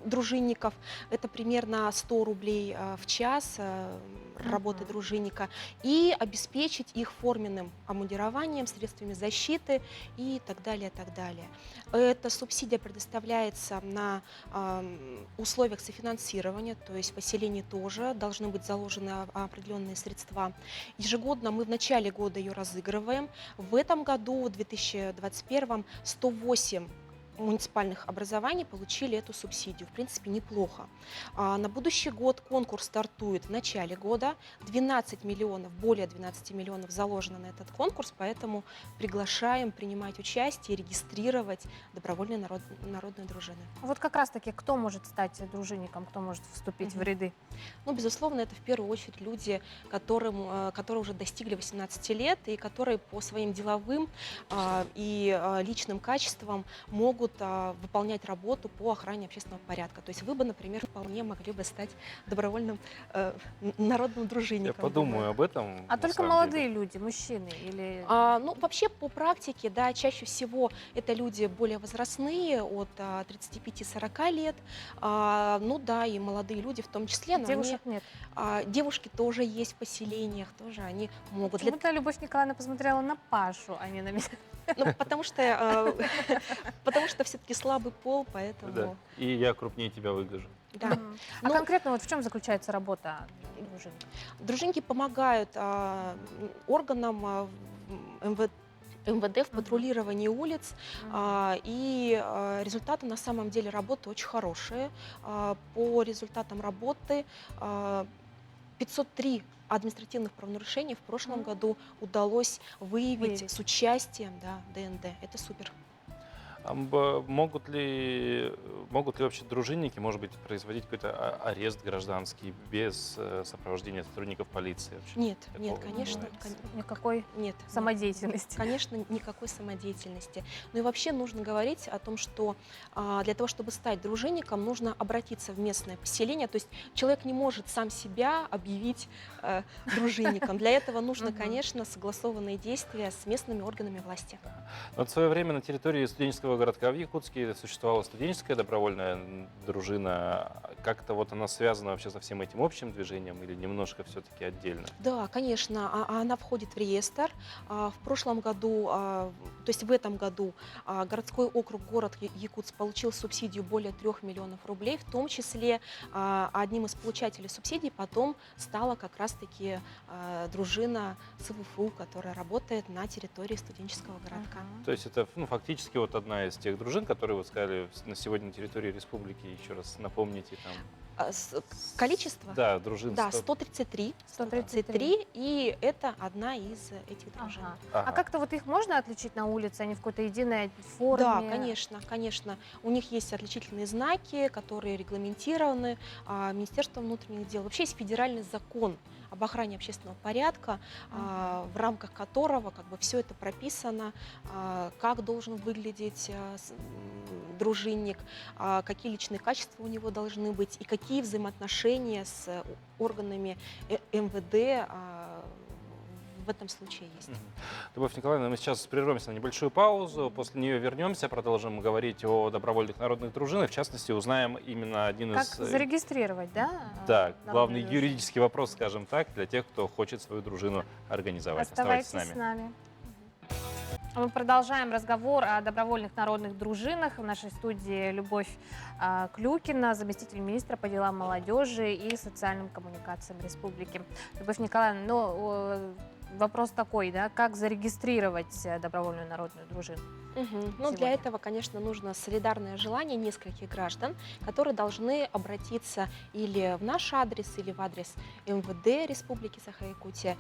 дружинников. Это примерно 100 рублей в час работы дружинника, и обеспечить их форменным обмундированием, средствами защиты и так далее, так далее. Эта субсидия предоставляется на условиях софинансирования, то есть в поселении тоже должны быть заложены определенные средства. Ежегодно мы в начале года ее разыгрываем. В этом году, в 2021, 108 муниципальных образований получили эту субсидию. В принципе, неплохо. На будущий год конкурс стартует в начале года. 12 миллионов, более 12 миллионов заложено на этот конкурс, поэтому приглашаем принимать участие, регистрировать добровольные народные дружины. Вот как раз-таки кто может стать дружинником, кто может вступить в ряды? Ну, безусловно, это в первую очередь люди, которые уже достигли 18 лет и которые по своим деловым и личным качествам могут выполнять работу по охране общественного порядка. То есть вы бы, например, вполне могли бы стать добровольным народным дружинником. Я подумаю об этом. А только молодые люди, мужчины или... Ну, вообще, по практике, да, чаще всего это люди более возрастные, от 35-40 лет. Ну да, и молодые люди в том числе. Но Девушек нет. Девушки тоже есть в поселениях, тоже они могут. Почему-то Любовь Николаевна посмотрела на Пашу, а не на меня. Ну, потому что все-таки слабый пол, поэтому... Да. И я крупнее тебя выгляжу. Да. А конкретно вот в чем заключается работа дружинника? Дружинники помогают органам МВД в патрулировании улиц, и результаты на самом деле работы очень хорошие. По результатам работы 503 административных правонарушений в прошлом году удалось выявить с участием ДНД. Это супер. Могут ли вообще дружинники, может быть, производить какой-то арест гражданский без сопровождения сотрудников полиции? Вообще? Нет, нет, конечно. Никакой самодеятельности. Конечно, никакой самодеятельности. Ну и вообще нужно говорить о том, что для того, чтобы стать дружинником, нужно обратиться в местное поселение. То есть человек не может сам себя объявить дружинником. Для этого нужно, конечно, согласованные действия с местными органами власти. Вот в свое время на территории студенческого городка в Якутске существовала студенческая добровольная дружина. Как-то вот она связана вообще со всем этим общим движением или немножко все-таки отдельно? Да, конечно, она входит в реестр. В прошлом году, то есть в этом году, городской округ город Якутск получил субсидию более 3 миллионов рублей, в том числе одним из получателей субсидий потом стала как раз-таки дружина СВФУ, которая работает на территории студенческого городка. То есть это фактически вот одна из тех дружин, которые вы сказали на сегодня на территории республики, еще раз напомните там. Количество? Да, дружин. Да, 133. 133, и это одна из этих дружин. А как-то вот их можно отличить на улице, они в какой-то единой форме? Да, конечно, конечно. У них есть отличительные знаки, которые регламентированы Министерством внутренних дел. Вообще есть федеральный закон об охране общественного порядка, в рамках которого все это прописано, как должен выглядеть дружинник, какие личные качества у него должны быть и какие взаимоотношения с органами МВД в этом случае есть. Любовь Николаевна, мы сейчас прервемся на небольшую паузу, после нее вернемся, продолжим говорить о добровольных народных дружинах, в частности, узнаем именно один как из... Как зарегистрировать, да? Да, главный юридический вопрос, скажем так, для тех, кто хочет свою дружину организовать. Оставайтесь с нами. Мы продолжаем разговор о добровольных народных дружинах. В нашей студии Любовь Клюкина, заместитель министра по делам молодежи и социальным коммуникациям республики. Любовь Николаевна, вопрос такой, да, как зарегистрировать добровольную народную дружину? Ну, для этого, конечно, нужно солидарное желание нескольких граждан, которые должны обратиться или в наш адрес, или в адрес МВД Республики Саха-Якутия,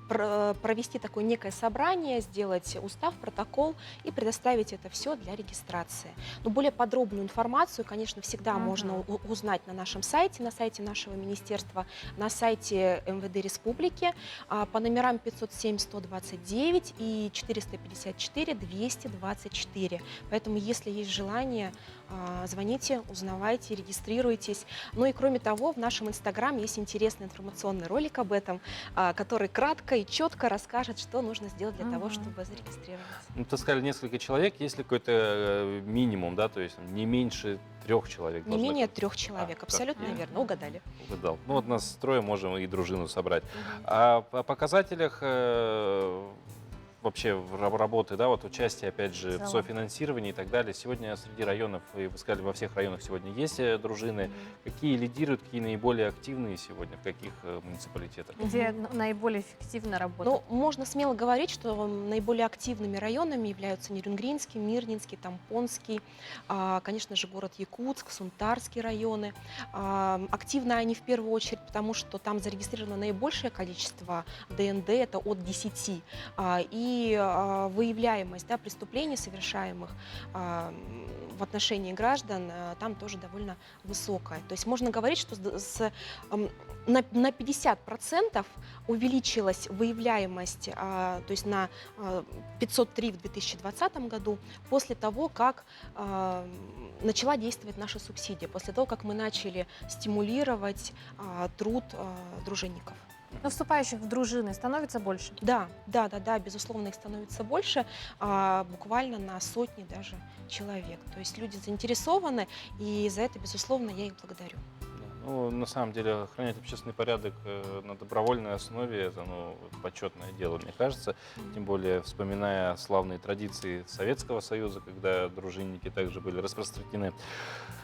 провести такое некое собрание, сделать устав, протокол и предоставить это все для регистрации. Но более подробную информацию, конечно, всегда можно узнать на нашем сайте, на сайте нашего министерства, на сайте МВД Республики по номерам 507-129 и 454-224. Поэтому, если есть желание, звоните, узнавайте, регистрируйтесь. Ну и кроме того, в нашем Инстаграм есть интересный информационный ролик об этом, который кратко и четко расскажет, что нужно сделать для того, чтобы зарегистрироваться. Ну, ты сказали несколько человек, есть ли какой-то минимум, да, то есть не меньше 3 человек? Не менее 3 человек, абсолютно верно, угадали. Угадал. Ну вот нас 3 можем и дружину собрать. А по показателях вообще работы, да, вот участие, опять же, в софинансировании и так далее. Сегодня среди районов, и вы сказали, во всех районах сегодня есть дружины. Какие лидируют, какие наиболее активные сегодня, в каких муниципалитетах? Где наиболее эффективно работают? Ну, можно смело говорить, что наиболее активными районами являются Нерюнгринский, Мирнинский, Тампонский, конечно же, город Якутск, Сунтарский районы. Активны они в первую очередь, потому что там зарегистрировано наибольшее количество ДНД, это от 10. И выявляемость, да, преступлений, совершаемых в отношении граждан, там тоже довольно высокая. То есть можно говорить, что на 50% увеличилась выявляемость, то есть на 503 в 2020 году, после того, как начала действовать наша субсидия, после того, как мы начали стимулировать труд дружинников. Но вступающих в дружины становится больше? Да, безусловно, их становится больше, буквально на сотни даже человек. То есть люди заинтересованы, и за это, безусловно, я их благодарю. Ну, на самом деле, охранять общественный порядок на добровольной основе – это почетное дело, мне кажется. Тем более, вспоминая славные традиции Советского Союза, когда дружинники также были распространены.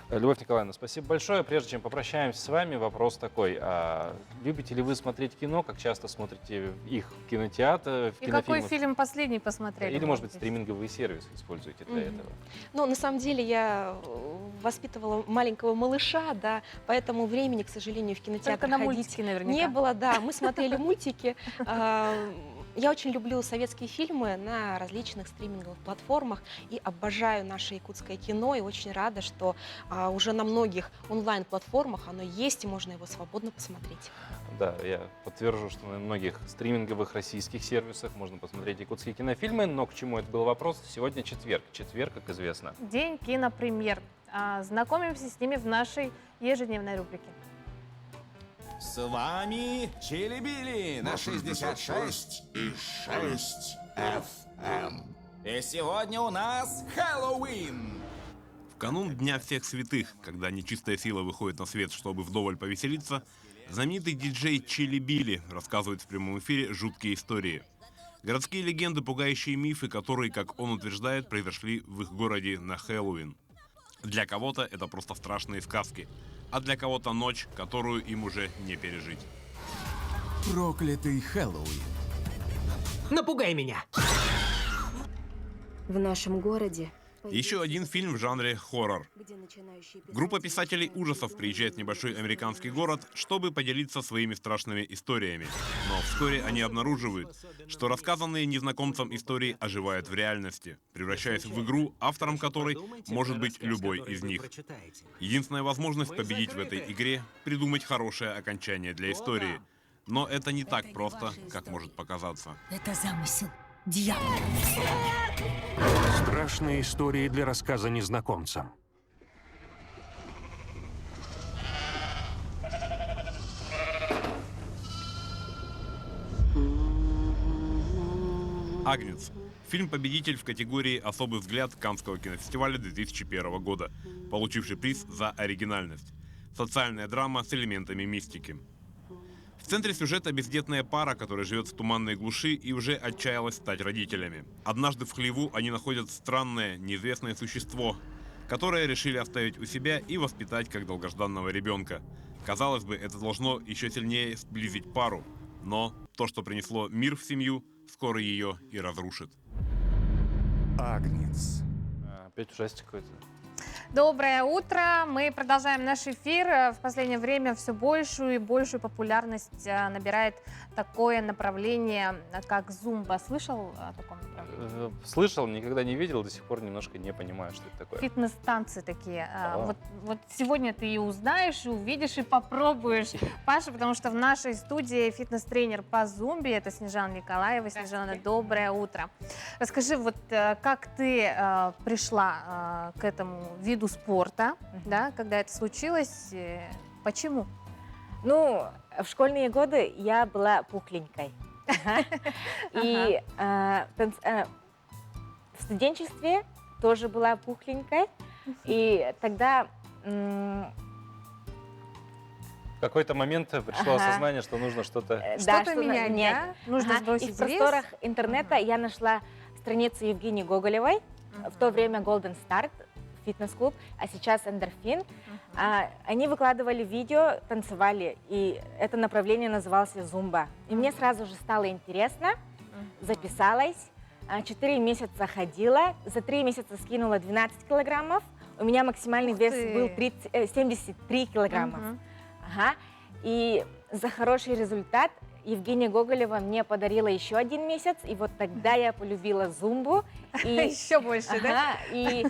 Любовь Николаевна, спасибо большое. Прежде чем попрощаемся с вами, вопрос такой. Любите ли вы смотреть кино? Как часто смотрите их в кинотеатре? И какой фильм последний посмотрели? Или, может быть, стриминговые сервисы используете для этого? Ну, на самом деле, я воспитывала маленького малыша, да, поэтому времени, к сожалению, в кинотеатр Только на ходить мультики наверняка. не было. Да, мы смотрели мультики. Я очень люблю советские фильмы на различных стриминговых платформах и обожаю наше якутское кино, и очень рада, что уже на многих онлайн-платформах оно есть, и можно его свободно посмотреть. Да, я подтвержу, что на многих стриминговых российских сервисах можно посмотреть якутские кинофильмы, но к чему это был вопрос? Сегодня четверг. Четверг, как известно. День кинопремьер. Знакомимся с ними в нашей ежедневной рубрике. С вами Чили-Били на 66 и 6 FM. И сегодня у нас Хэллоуин. В канун Дня всех святых, когда нечистая сила выходит на свет, чтобы вдоволь повеселиться, знаменитый диджей Чили-Били рассказывает в прямом эфире жуткие истории. Городские легенды, пугающие мифы, которые, как он утверждает, произошли в их городе на Хэллоуин. Для кого-то это просто страшные сказки, а для кого-то ночь, которую им уже не пережить. Проклятый Хэллоуин. Напугай меня! В нашем городе Еще один фильм в жанре хоррор. Группа писателей ужасов приезжает в небольшой американский город, чтобы поделиться своими страшными историями. Но вскоре они обнаруживают, что рассказанные незнакомцам истории оживают в реальности, превращаясь в игру, автором которой может быть любой из них. Единственная возможность победить в этой игре — придумать хорошее окончание для истории. Но это не так просто, как может показаться. это замысел дьявола. Страшные истории для рассказа незнакомцам. «Агнец». Фильм-победитель в категории «Особый взгляд» Каннского кинофестиваля 2001 года, получивший приз за оригинальность. Социальная драма с элементами мистики. В центре сюжета бездетная пара, которая живет в туманной глуши и уже отчаялась стать родителями. Однажды в хлеву они находят странное, неизвестное существо, которое решили оставить у себя и воспитать как долгожданного ребенка. Казалось бы, это должно еще сильнее сблизить пару, но То, что принесло мир в семью, скоро ее и разрушит. Агнец. Опять ужастик какой-то. Доброе утро. Мы продолжаем наш эфир. В последнее время все большую и большую популярность набирает такое направление, как зумба. Слышал о таком направлении? Слышал, никогда не видел, до сих пор немножко не понимаю, что это такое. Фитнес-танцы такие. Вот сегодня ты и узнаешь, и увидишь, и попробуешь, Паша, потому что в нашей студии фитнес-тренер по зумбе, это Снежана Николаева. Снежана, доброе утро. Расскажи, вот как ты пришла к этому виду спорта, да, когда это случилось, почему? Ну, в школьные годы я была пухленькой. И в студенчестве тоже была пухленькой. И тогда... В какой-то момент пришло осознание, что нужно что-то... Что-то менять, да? Нужно сбросить вес. И в просторах интернета я нашла страницу Евгении Гоголевой, в то время Golden Start, фитнес-клуб, а сейчас Эндорфин. Они выкладывали видео, танцевали, и это направление называлось зумба. И мне сразу же стало интересно, записалась, 4 месяца ходила, за 3 месяца скинула 12 килограммов, у меня максимальный вес был 73 килограмма. И за хороший результат Евгения Гоголева мне подарила еще 1 месяц, и вот тогда я полюбила зумбу. Еще больше, да? И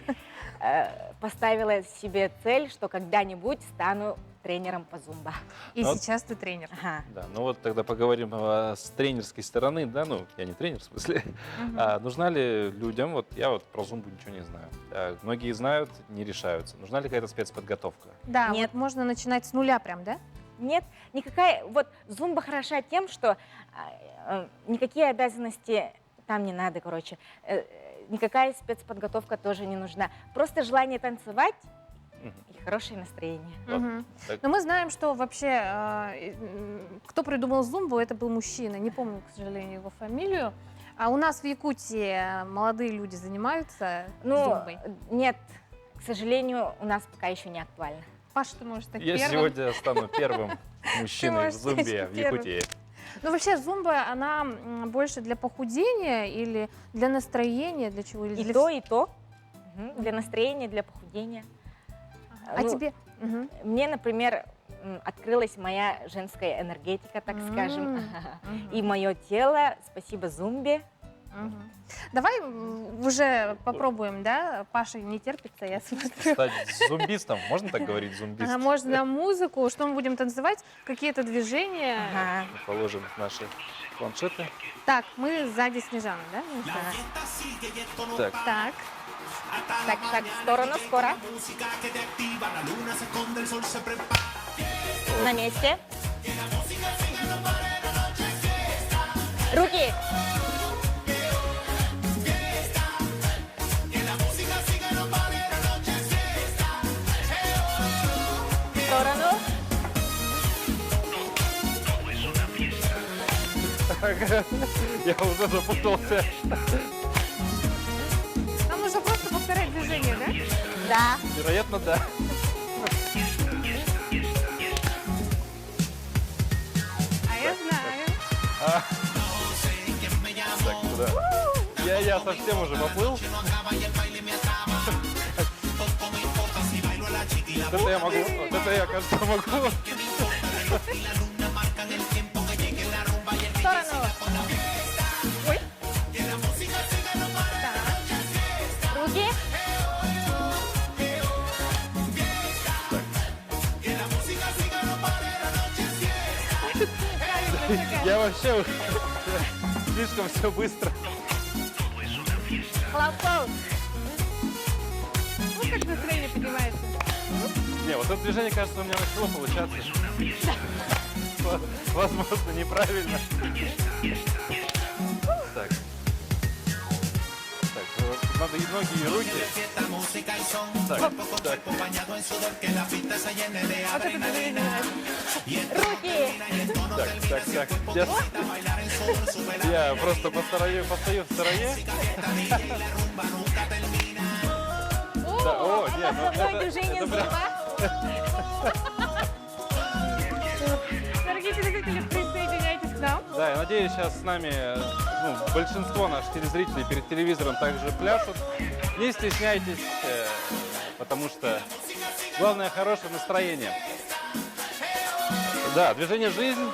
поставила себе цель, что когда-нибудь стану тренером по зумба. И сейчас ты тренер. Да, ну вот тогда поговорим с тренерской стороны, да, ну я не тренер в смысле. Нужна ли людям, вот я вот про зумбу ничего не знаю, многие знают, не решаются. Нужна ли какая-то спецподготовка? Да, нет, вот можно начинать с нуля прям, да? Нет, никакая, вот зумба хороша тем, что никакие обязанности там не надо, короче, никакая спецподготовка тоже не нужна. Просто желание танцевать и хорошее настроение. Но мы знаем, что вообще, кто придумал зумбу, это был мужчина, не помню, к сожалению, его фамилию. А у нас в Якутии молодые люди занимаются зумбой? Нет, к сожалению, у нас пока еще не актуально. Паша, ты можешь стать Я первым. сегодня стану первым мужчиной в зумбе в Якутии. Ну, вообще, зумба, она больше для похудения или для настроения, для чего? Или и то, и то. Для настроения, для похудения. А тебе? Мне, например, открылась моя женская энергетика, так скажем, и мое тело, спасибо зумбе. Давай уже попробуем, да? Паша не терпится, я смотрю. Стать зумбистом, можно так говорить, зумбист? Можно музыку, что мы будем танцевать, какие-то движения. Мы положим наши планшеты. Так, мы сзади Снежана, да? Так. Так. Так, в сторону, скоро. На месте. Руки. В сторону. Я уже запутался. Нам нужно просто повторять движение, да? Да. Вероятно, да. А я знаю. Так, куда? Я совсем уже поплыл. Вот это я могу. Вот это я, кажется, могу. В сторону. Ой. Так. Руки. Я вообще слишком все быстро. Хлопок. Вот как настроение поднимается. Не, вот это движение, кажется, у меня начало получаться. Возможно, неправильно. Так. Так, надо и ноги, и руки. Так, так. Руки. Так. Сейчас. Я просто постою в стороне. Да, о, нет, ну движение это прям... Дорогие телезрители, присоединяйтесь к нам. Да, Да, я надеюсь, сейчас с нами большинство наших телезрителей перед телевизором также пляшут. Не стесняйтесь, потому что главное хорошее настроение. Да, движение «Жизнь».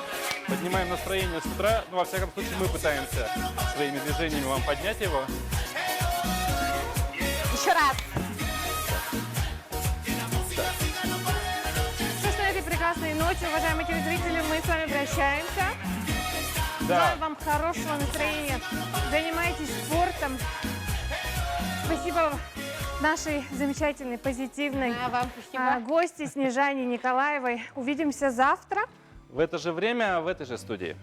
Поднимаем настроение с утра. Ну, во всяком случае, мы пытаемся своими движениями вам поднять его. Еще раз. Что ж, на этой прекрасной ночи, уважаемые телезрители, мы с вами прощаемся. Да. Желаю вам хорошего настроения. Занимайтесь спортом. Спасибо нашей замечательной, позитивной гости Снежане Николаевой. Увидимся завтра. В это же время, в этой же студии.